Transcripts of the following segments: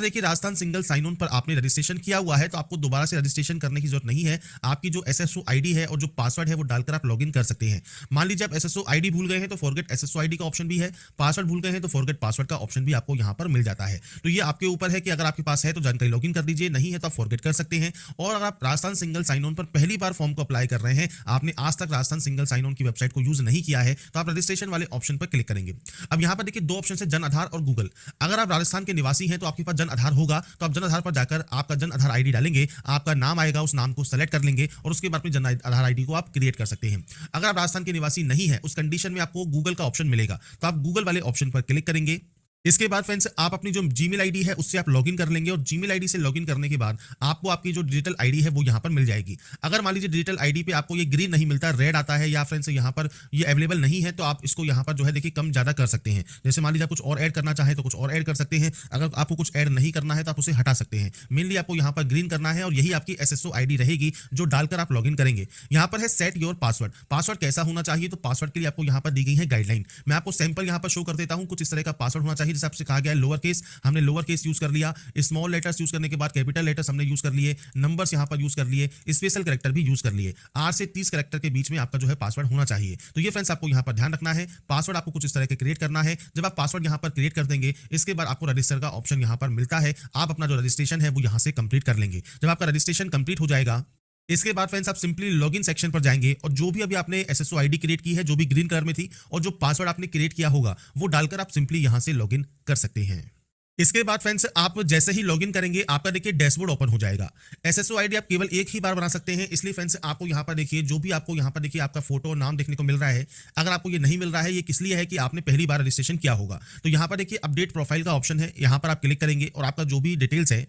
देखिए Rajasthan single sign on पर आपने रजिस्ट्रेशन किया हुआ है तो आपको दोबारा से रजिस्ट्रेशन करने की जरूरत नहीं है। आपकी जो एसएसओ आईडी है और जो पासवर्ड है वो डालकर आप लॉगिन कर सकते हैं। मान लीजिए आप एसएसओ आईडी भूल गए हैं तो फॉरगेट एसएसओ आईडी का ऑप्शन भी है, पासवर्ड भूल गए हैं तो फॉरगेट पासवर्ड का ऑप्शन भी आपको यहाँ पर मिल जाता है। तो ये आपके ऊपर है कि अगर आपके पास है तो जानकारी लॉगिन कर दीजिए, नहीं है तो आप फॉरगेट कर सकते हैं। और अगर आप राजस्थान सिंगल साइन ऑन पर पहली बार फॉर्म को अप्लाई कर रहे हैं, आपने आज तक राजस्थान सिंगल साइन ऑन की वेबसाइट को यूज नहीं किया है, तो आप रजिस्ट्रेशन वाले ऑप्शन पर क्लिक करेंगे। अब यहाँ पर देखिए दो ऑप्शन है, जन आधार और गूगल। अगर आप राजस्थान के निवासी हैं तो आपके पास जन आधार होगा, तो आप जन आधार पर जाकर आपका जन आधार आईडी डालेंगे, आपका नाम आएगा, उस नाम को सेलेक्ट कर लेंगे और उसके बाद अपनी जन आधार आईडी को आप क्रिएट कर सकते हैं। अगर आप राजस्थान के निवासी नहीं है उस कंडीशन में आपको गूगल का ऑप्शन मिलेगा, तो आप गूगल वाले ऑप्शन पर क्लिक करेंगे। इसके बाद फ्रेंड्स आप अपनी जो जीमेल आईडी है उससे आप लॉगिन कर लेंगे और जीमेल आईडी से लॉगिन करने के बाद आपको आपकी जो डिजिटल आईडी है वो यहां पर मिल जाएगी। अगर मान लीजिए डिजिटल आईडी पे आपको ये ग्रीन नहीं मिलता, रेड आता है या फ्रेंड्स यहां पर ये अवेलेबल नहीं है, तो आप इसको यहां पर जो है देखिए कम ज्यादा कर सकते हैं। जैसे मान लीजिए आप कुछ और ऐड करना चाहें तो कुछ और ऐड कर सकते हैं, अगर आपको कुछ ऐड नहीं करना है तो आप उसे हटा सकते हैं। मेनली आपको यहां पर ग्रीन करना है और यही आपकी एसएसओ आईडी रहेगी जो डालकर आप लॉगिन करेंगे। यहां पर है सेट योर पासवर्ड। पासवर्ड कैसा होना चाहिए, तो पासवर्ड के लिए आपको यहां पर दी गई है गाइडलाइन। मैं आपको सैंपल यहां पर शो कर देता हूं। कुछ इस तरह का पासवर्ड होना चाहिए, जैसे आपसे कहा गया है लोअर केस, हमने लोअर केस यूज कर लिया, स्मॉल लेटर्स यूज करने के बाद कैपिटल लेटर्स हमने यूज कर लिए, नंबर्स यहां पर यूज कर लिए, स्पेशल कैरेक्टर भी यूज कर लिए। 8 से 30 कैरेक्टर के बीच में आपका जो है पासवर्ड होना चाहिए। तो ये फ्रेंड्स आपको यहां पर ध्यान रखना है। पासवर्ड आपको कुछ इस तरह के क्रिएट करना है। जब आप पासवर्ड यहां पर क्रिएट कर देंगे, इसके बाद आपको रजिस्टर का ऑप्शन यहां पर मिलता है। आप अपना जो रजिस्ट्रेशन है वो यहां से कंप्लीट कर लेंगे। जब आपका रजिस्ट्रेशन कंप्लीट हो जाएगा, इसके बाद फ्रेंड्स आप सिंपली लॉगिन सेक्शन पर जाएंगे और जो भी अभी आपने एसएसओ आईडी क्रिएट की है, जो भी ग्रीन कलर में थी, और जो पासवर्ड आपने क्रिएट किया होगा वो डालकर आप सिंपली यहां से लॉगिन कर सकते हैं। इसके बाद फ्रेंड्स आप जैसे ही लॉगिन करेंगे आपका देखिए डैशबोर्ड ओपन हो जाएगा। एसएसओ आईडी आप केवल एक ही बार बना सकते हैं, इसलिए फ्रेंड्स आपको यहां पर देखिए जो भी आपको यहां पर देखिए आपका फोटो और नाम देखने को मिल रहा है। अगर आपको ये नहीं मिल रहा है, ये किस लिए है कि आपने पहली बार रजिस्ट्रेशन किया होगा। तो यहां पर देखिए अपडेट प्रोफाइल का ऑप्शन है, यहां पर आप क्लिक करेंगे और आपका जो भी डिटेल्स है,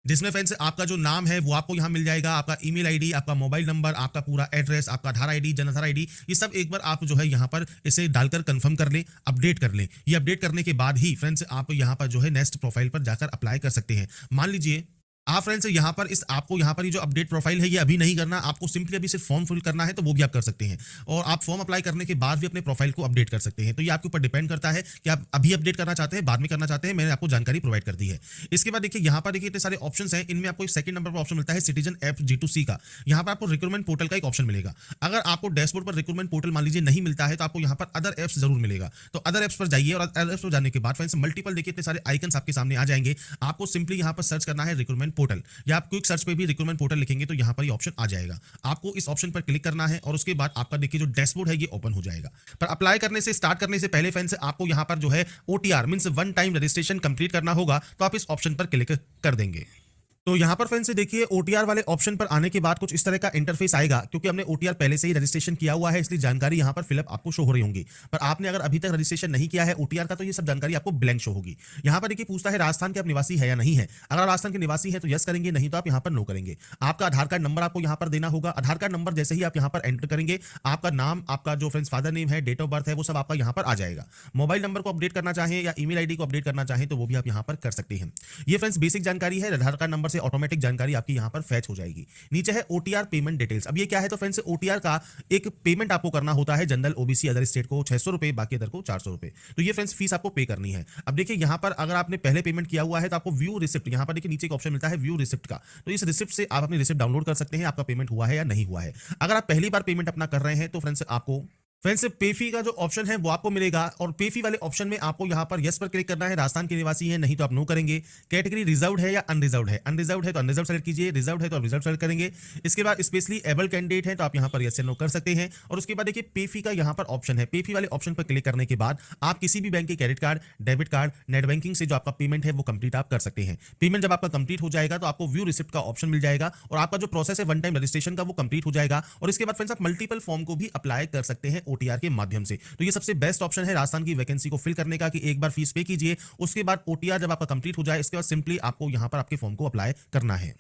जिसमें फ्रेंड्स आपका जो नाम है वो आपको यहां मिल जाएगा, आपका ईमेल आईडी, आपका मोबाइल नंबर, आपका पूरा एड्रेस, आपका आधार आईडी, जन आधार आईडी, ये सब एक बार आप जो है यहां पर इसे डालकर कंफर्म कर लें, अपडेट कर लें। ये अपडेट करने के बाद ही फ्रेंड्स आप यहां पर जो है नेक्स्ट प्रोफाइल पर जाकर अप्लाई कर सकते हैं। मान लीजिए आप फ्रेंड्स यहां पर इस आपको यहां पर ये जो अपडेट प्रोफाइल है ये अभी नहीं करना, आपको सिंपली अभी सिर्फ फॉर्म फिल करना है, तो वो भी आप कर सकते हैं। और आप फॉर्म अप्लाई करने के बाद भी अपने प्रोफाइल को अपडेट कर सकते हैं। तो ये आपके ऊपर डिपेंड करता है कि आप अभी अपडेट करना चाहते हैं, बाद में करना चाहते हैं। मैंने आपको जानकारी प्रोवाइड कर दी है। इसके बाद देखिए यहां पर देखिए इतने सारे ऑप्शन हैं, इनमें आपको एक सेकंड नंबर पर ऑप्शन मिलता है सिटीजन ऐप G2C का। यहां पर आपको रिक्रूटमेंट पोर्टल का एक ऑप्शन मिलेगा। अगर आपको डैशबोर्ड पर रिक्रूटमेंट पोर्टल मान लीजिए नहीं मिलता है, तो आपको यहां पर अदर एप्स जरूर मिलेगा। तो अदर एप्स पर जाइए और अदर एप्स पर जाने के बाद फ्रेंड्स मल्टीपल देखिए इतने सारे आइकन्स आपके सामने आ जाएंगे। आपको सिंपली यहां पर सर्च करना है रिक्रूटमेंट पोर्टल, या आप क्विक सर्च पे भी रिक्रूटमेंट पोर्टल लिखेंगे तो यहां पर ये ऑप्शन आ जाएगा। आपको इस ऑप्शन पर क्लिक करना है और उसके बाद आपका देखिए जो डैशबोर्ड है ये ओपन हो जाएगा। पर अप्लाई करने से स्टार्ट करने से पहले फ्रेंड्स आपको यहां पर जो है OTR means one time registration complete करना होगा, तो आप इस ऑप्शन पर क्लिक कर देंगे। तो यहां पर फ्रेंड्स देखिए OTR वाले ऑप्शन पर आने के बाद कुछ इस तरह का इंटरफेस आएगा। क्योंकि हमने OTR पहले से ही रजिस्ट्रेशन किया हुआ है, इसलिए जानकारी यहां पर फिलअप आपको शो हो रही होंगी। पर आपने अगर अभी तक रजिस्ट्रेशन नहीं किया है OTR का, तो ये सब जानकारी आपको ब्लैंक शो होगी। यहां पर देखिए पूछता है राजस्थान के आप निवासी है या नहीं है। अगर आप राजस्थान के निवासी है तो यस करेंगे, नहीं तो आप यहां पर नो करेंगे। आपका आधार कार्ड नंबर आपको यहां पर देना होगा। आधार कार्ड नंबर जैसे ही आप यहां पर एंटर करेंगे, आपका नाम, आपका जो फ्रेंड्स फादर नेम है, डेट ऑफ बर्थ है, वो सब आपका यहां पर आ जाएगा। मोबाइल नंबर को अपडेट करना चाहें या ईमेल आईडी को अपडेट करना चाहें तो वो भी आप यहां पर कर सकते हैं। ये फ्रेंड्स बेसिक जानकारी है। आधार कार्ड नंबर से ऑटोमेटिक जानकारी आपकी यहां पर फैच हो जाएगी। नीचे है OTR पेमेंट डिटेल्स। अब ये क्या है, तो फ्रेंड्स OTR का एक पेमेंट आपको करना होता है। जनरल OBC अदर स्टेट को 600 रुपए, बाकी अदर को 400 रुपए। तो ये फ्रेंड्स फीस आपको पे करनी है। अब देखिए यहां पर अगर आपने पहले पेमेंट किया हुआ है तो आपको व्यू रिसिप्ट, यहां पर देखिए नीचे एक ऑप्शन मिलता है व्यू रिसिप्ट का। तो इस रिसिप्ट से आप अपनी रिसिप्ट डाउनलोड कर सकते हैं, आपका पेमेंट हुआ है या नहीं हुआ है। अगर आप पहली बार पेमेंट अपना कर रहे हैं तो फ्रेंड्स आपको पे फी का जो ऑप्शन है वो आपको मिलेगा और पे फी वाले ऑप्शन में आपको यहां पर यस पर क्लिक करना है। राजस्थान के निवासी है, नहीं तो आप नो करेंगे। कैटेगरी रिजर्व्ड है या अनरिजर्व्ड है, अनरिजर्व्ड है तो अनरिजर्व सेलेक्ट कीजिए, रिजर्व्ड है तो आप रिजर्व सेलेक्ट करेंगे। इसके बाद स्पेशली एबल कैंडिडेट है तो आप यहां पर यस या नो कर सकते हैं। और उसके बाद देखिए पे फी का यहां पर ऑप्शन है। पे फी वाले ऑप्शन पर क्लिक करने के बाद आप किसी भी बैंक के credit card, debit card, net banking से जो आपका पेमेंट है वो कंप्लीट आप कर सकते हैं। पेमेंट जब आपका कंप्लीट हो जाएगा तो आपको व्यू रिसिप्ट का ऑप्शन मिल जाएगा और आपका जो प्रोसेस है वन टाइम रजिस्ट्रेशन का वो कंप्लीट हो जाएगा। और इसके बाद फ्रेंड्स आप मल्टीपल फॉर्म को भी अप्लाई कर सकते हैं OTR के माध्यम से। तो ये सबसे बेस्ट ऑप्शन है राजस्थान की वैकेंसी को फिल करने का कि एक बार फीस पे कीजिए, उसके बाद OTR जब आपका कंप्लीट हो जाए इसके बाद सिंपली आपको यहां पर आपके फॉर्म को अप्लाई करना है।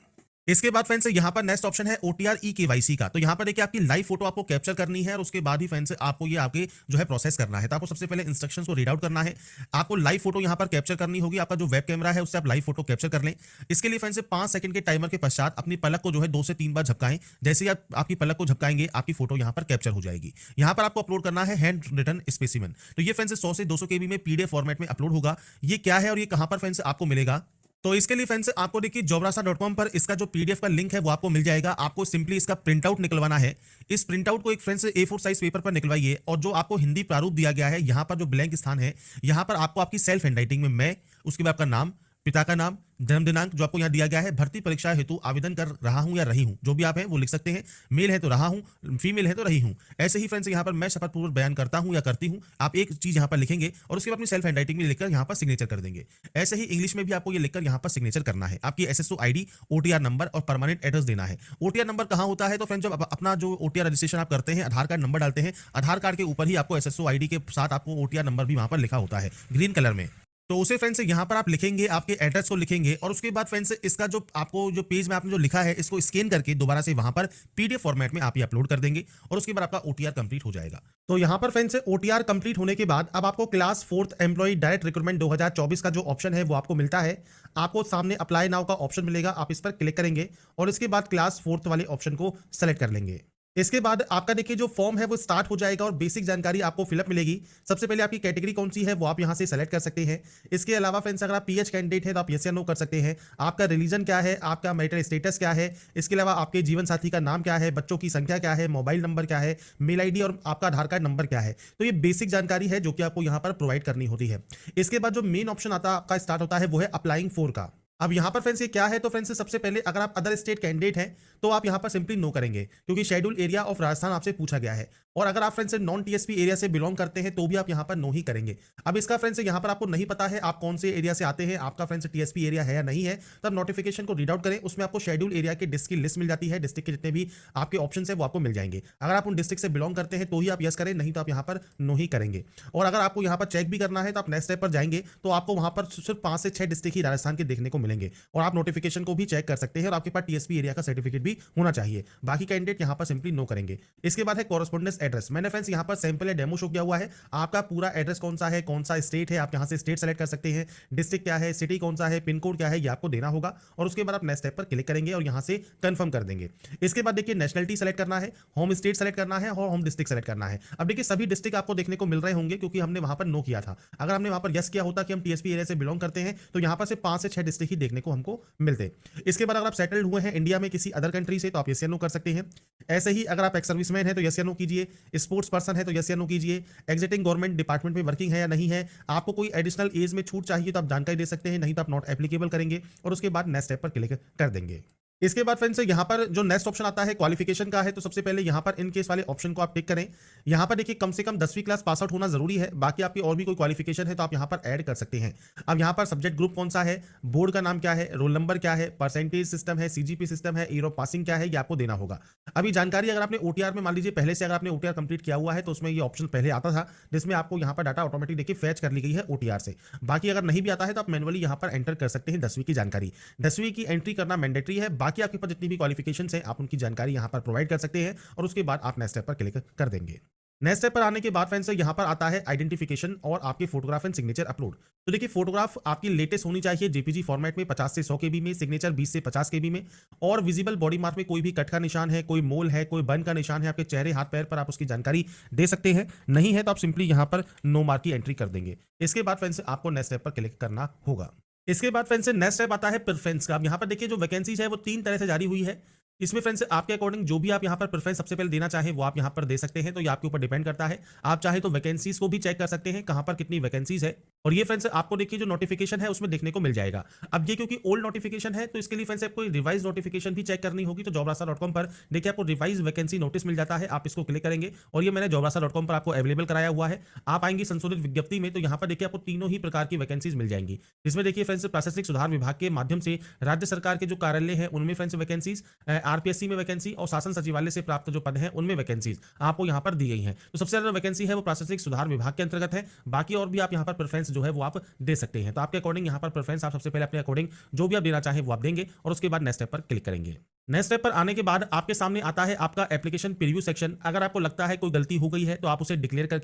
इसके बाद फ्रेंड्स यहाँ पर नेक्स्ट ऑप्शन है OTR eKYC का। तो यहाँ पर देखिए आपकी लाइव फोटो आपको कैप्चर करनी है और उसके बाद ही फ्रेंड्स आपको ये आगे जो है प्रोसेस करना है। तो आपको सबसे पहले इंस्ट्रक्शंस को रीड आउट करना है। आपको लाइव फोटो यहाँ पर कैप्चर करनी होगी। आपका जो वेब कैमरा है उससे आप लाइव फोटो कैप्चर कर लें। इसके लिए फ्रेंड्स 5 सेकंड के टाइमर के पश्चात अपनी पलक को जो है 2 से 3 बार झपकाएं। जैसे ही आप आपकी पलक को झपकाएंगे आपकी फोटो यहाँ पर कैप्चर हो जाएगी। यहाँ पर आपको अपलोड करना है हैंड रिटन स्पेसिमेन। तो ये फ्रेंड्स 100 से 200 KB में PDF फॉर्मेट में अपलोड होगा। ये क्या है और ये कहां पर फ्रेंड्स आपको मिलेगा, तो इसके लिए फ्रेंड्स आपको देखिए jobrasa.com पर इसका जो पीडीएफ का लिंक है वो आपको मिल जाएगा। आपको सिंपली इसका प्रिंट आउट निकलवाना है। इस प्रिंट आउट को एक फ्रेंड्स A4 साइज पेपर पर निकलवाइए और जो आपको हिंदी प्रारूप दिया गया है, यहाँ पर जो ब्लैंक स्थान है, यहाँ पर आपको आपकी सेल्फ हैंडराइटिंग में मैं, उसके बाद आपका नाम, पिता का नाम, जन्म दिनांक जो आपको यहाँ दिया गया है, भर्ती परीक्षा हेतु आवेदन कर रहा हूं या रही हूं, जो भी आप हैं वो लिख सकते हैं। मेल है तो रहा हूं, फीमेल है तो रही हूं। ऐसे ही फ्रेंड्स यहाँ पर मैं शपथ पूर्वक बयान करता हूं या करती हूं, आप एक चीज यहाँ पर लिखेंगे और उसके बाद अपनी सेल्फ हैंडराइटिंग में लिखकर यहाँ पर सिग्नेचर कर देंगे। ऐसे ही इंग्लिश में भी आपको ये लिखकर यहाँ पर सिग्नेचर करना है। आपकी एसएसओ आईडी, ओटीआर नंबर और परमानेंट एड्रेस देना है। ओटीआर नंबर कहाँ होता है? तो फ्रेंड्स जब अपना जो ओटीआर रजिस्ट्रेशन आप करते हैं, आधार कार्ड नंबर डालते हैं, आधार कार्ड के ऊपर ही आपको एसएसओ आईडी के साथ आपको ओटीआर नंबर भी वहां पर लिखा होता है ग्रीन कलर में। तो उसे फ्रेंड्स यहाँ पर आप लिखेंगे, आपके एड्रेस को लिखेंगे और उसके बाद फ्रेंड्स इसका जो आपको जो पेज में आपने जो लिखा है इसको स्कैन करके दोबारा से वहां पर पीडीएफ फॉर्मेट में आप ये अपलोड कर देंगे और उसके बाद आपका ओटीआर कंप्लीट हो जाएगा। तो यहाँ पर फ्रेंड्स ओटीआर कंप्लीट होने के बाद अब आपको class 4th employ direct recruitment 2024 का जो ऑप्शन है वो आपको मिलता है। आपको सामने अप्लाई नाउ का ऑप्शन मिलेगा, आप इस पर क्लिक करेंगे और इसके बाद क्लास 4th वाले ऑप्शन को सेलेक्ट कर लेंगे। इसके बाद आपका देखिए जो फॉर्म है वो स्टार्ट हो जाएगा और बेसिक जानकारी आपको फिलअप मिलेगी। सबसे पहले आपकी कैटेगरी कौन सी है वो आप यहां से सेलेक्ट कर सकते हैं। इसके अलावा फ्रेंड्स अगर आप पीएच कैंडिडेट है तो आप यस या नो कर सकते हैं। आपका रिलीजन क्या है, आपका मैरिटल स्टेटस क्या है, इसके अलावा आपके जीवन साथी का नाम क्या है, बच्चों की संख्या क्या है, मोबाइल नंबर क्या है, मेल आईडी और आपका आधार कार्ड नंबर क्या है। तो ये बेसिक जानकारी है जो कि आपको यहाँ पर प्रोवाइड करनी होती है। इसके बाद जो मेन ऑप्शन आता है आपका स्टार्ट होता है वो है अप्लाइंग फॉर का। अब यहाँ पर फ्रेंड्स ये क्या है? तो फ्रेंड्स सबसे पहले अगर आप अदर स्टेट कैंडिडेट हैं तो आप यहाँ पर सिंपली नो करेंगे क्योंकि शेड्यूल एरिया ऑफ राजस्थान आपसे पूछा गया है। और अगर आप फ्रेंड्स नॉन टीएसपी एरिया से बिलोंग करते हैं तो भी आप यहाँ पर नो ही करेंगे। अब इसका फ्रेंड्स यहाँ पर आपको नहीं पता है आप कौन से एरिया से आते हैं, आपका फ्रेंड्स टीएसपी एरिया है या नहीं है, तब नोटिफिकेशन को रीड आउट करें। उसमें आपको शेड्यूल एरिया के डिस्ट्रिक्ट की लिस्ट मिल जाती है। डिस्ट्रिक्ट के जितने भी आपके ऑप्शन है वो आपको मिल जाएंगे। अगर आप उन डिस्ट्रिक्ट से बिलोंग करते हैं तो ही आप यस करें, नहीं तो आप यहाँ पर नो ही करेंगे। और अगर आपको यहाँ पर चेक भी करना है तो आप नेक्स्ट स्टेप पर जाएंगे तो आपको वहाँ पर सिर्फ 5 से 6 डिस्ट्रिक्ट ही राजस्थान के देखने को मिलेंगे और आप नोटिफिकेशन को भी चेक कर सकते हैं और आपके पास टीएसपी एरिया का सर्टिफिकेट भी होना चाहिए। बाकी कैंडिडेट यहाँ पर सिंपली नो करेंगे। इसके बाद है कॉरेस्पोंडेंस एड्रेस। मैंने फ्रेंड्स यहाँ पर सैंपल या डेमो शो किया हुआ है। आपका पूरा एड्रेस कौन सा है, कौन सा स्टेट है, आप यहाँ से स्टेट सेलेक्ट कर सकते हैं। डिस्ट्रिक्ट क्या है, सिटी कौन सा है, पिन कोड क्या है, ये आपको देना होगा और उसके बाद आप नेक्स्ट स्टेप पर क्लिक करेंगे और यहाँ से कंफर्म कर देंगे। इसके बाद देखिए नेशनलिटी सेलेक्ट करना है, होम स्टेट सेलेक्ट करना है और होम डिस्ट्रिक्ट सेलेक्ट करना है। अब देखिए सभी डिस्ट्रिक्ट आपको देखने को मिल रहे होंगे क्योंकि हमने वहां पर नो किया था। अगर हमने वहां पर यस किया होता कि हम टीएसपी एरिया से बिलोंग करते हैं तो यहाँ पर से 5 से 6 डिस्ट्रिक्ट ही देखने को हमको मिलते। इसके बाद अगर आप सेटल्ड हुए हैं इंडिया में किसी अदर कंट्री से तो आप यस या नो कर सकते हैं। ऐसे ही अगर आप एक्स सर्विसमैन है तो यस या नो कीजिए, स्पोर्ट्स पर्सन है तो यस या नो कीजिए, एग्जिटिंग गवर्नमेंट डिपार्टमेंट में वर्किंग है या नहीं है, आपको कोई एडिशनल एज में छूट चाहिए तो आप जानकारी दे सकते हैं, नहीं तो आप नॉट एप्लीकेबल करेंगे और उसके बाद नेक्स्ट स्टेप पर क्लिक कर देंगे। इसके बाद फ्रेंड्स यहाँ पर जो नेक्स्ट ऑप्शन आता है क्वालिफिकेशन का है। तो सबसे पहले यहाँ पर इन केस वाले ऑप्शन को आप टिक करें। यहाँ पर देखिए कम से कम 10वीं क्लास पास आउट होना जरूरी है। बाकी आपकी और भी कोई क्वालिफिकेशन है तो आप यहाँ पर ऐड कर सकते हैं। अब यहाँ पर सब्जेक्ट ग्रुप कौन सा है, बोर्ड का नाम क्या है, रोल नंबर क्या है, परसेंटेज सिस्टम है, सीजीपी सिस्टम है, ईयर ऑफ पासिंग क्या है, ये आपको देना होगा। अभी जानकारी अगर आपने ओटीआर में मान लीजिए पहले से अगर आपने ओटीआर कंप्लीट किया हुआ है तो उसमें ये ऑप्शन पहले आता था जिसमें आपको यहाँ पर डाटा ऑटोमेटिक देखिए फैच कर ली गई है ओटीआर से। बाकी अगर नहीं भी आता है तो आप मैनुअली यहाँ पर एंटर कर सकते हैं 10वीं की जानकारी। 10वीं की एंट्री करना मैंडेटरी है। बाकी आपके पास जितनी भी क्वालिफिकेशंस है आप उनकी जानकारी यहां पर प्रोवाइड कर सकते हैं और उसके बाद आप नेक्स्ट स्टेप पर क्लिक कर देंगे। नेक्स्ट स्टेप पर आने के बाद फ्रेंड्स यहां पर आता है आइडेंटिफिकेशन और आपके फोटोग्राफ एंड सिग्नेचर अपलोड। तो देखिए फोटोग्राफ आपकी लेटेस्ट होनी चाहिए जेपीजी फॉर्मेट में 50 से 100 केबी में, सिग्नेचर 20 से 50 केबी में और विजिबल बॉडी मार्क में कोई भी कट का निशान है, कोई मोल है, कोई बर्न का निशान है आपके चेहरे हाथ पैर पर, आप उसकी जानकारी दे सकते हैं। नहीं है तो आप सिंपली यहां पर नो मार्क की एंट्री कर देंगे। इसके बाद फ्रेंड्स आपको नेक्स्ट स्टेप पर क्लिक करना होगा। इसके बाद फ्रेंड्स नेक्स्ट स्टेप आता है प्रेफरेंस का। अब यहाँ पर देखिए जो वैकेंसीज है वो 3 तरह से जारी हुई है। इसमें फ्रेंड्स आपके अकॉर्डिंग जो भी आप यहाँ पर प्रेफरेंस सबसे पहले देना चाहे वो आप यहाँ पर दे सकते हैं। तो ये आपके ऊपर डिपेंड करता है। आप चाहे तो वैकेंसीज को भी चेक कर सकते हैं कहाँ पर कितनी वैकेंसीज है और ये फ्रेंड्स आपको देखिए जो नोटिफिकेशन है उसमें देखने को मिल जाएगा। अब ये क्योंकि ओल्ड नोटिफिकेशन है तो इसके लिए फ्रेंड्स आपको रिवाइज नोटिफिकेशन भी चेक करनी होगी। तो jobrasa.com पर देखिए आपको रिवाइज वैकेंसी नोटिस मिल जाता है, आप इसको क्लिक करेंगे और ये मैंने jobrasa.com पर आपको अवेलेबल कराया हुआ है। आप आएंगे संशोधित विज्ञप्ति में तो यहाँ पर देखिए आपको तीनों ही प्रकार की वैकेंसीज मिल जाएंगी। जिसमें देखिए फ्रेंड्स प्रशासनिक सुधार विभाग के माध्यम से राज्य सरकार के जो कार्यालय है उनमें फ्रेंड्स वैकेंसीज, आरपीएससी में वैकेंसी और शासन सचिवालय से प्राप्त जो पद हैं उनमें वैकेंसीज आपको यहां पर दी गई हैं। तो सबसे ज्यादा वैकेंसी है वो प्रशासनिक सुधार विभाग के अंतर्गत है। बाकी और भी आप यहां पर प्रेफरेंस जो है वो आप दे सकते हैं। तो आपके अकॉर्डिंग यहां पर प्रेफरेंस आप सबसे पहले अपने अकॉर्डिंग जो भी आप देना चाहें वो आप देंगे और उसके बाद नेक्स्ट स्टेप पर क्लिक करेंगे। नेक्स्ट स्टेप पर आने के बाद आपके सामने आता है आपका एप्लीकेशन प्रीव्यू सेक्शन। अगर आपको लगता है कोई गलती हो गई है तो आप उसे डिक्लेयर करके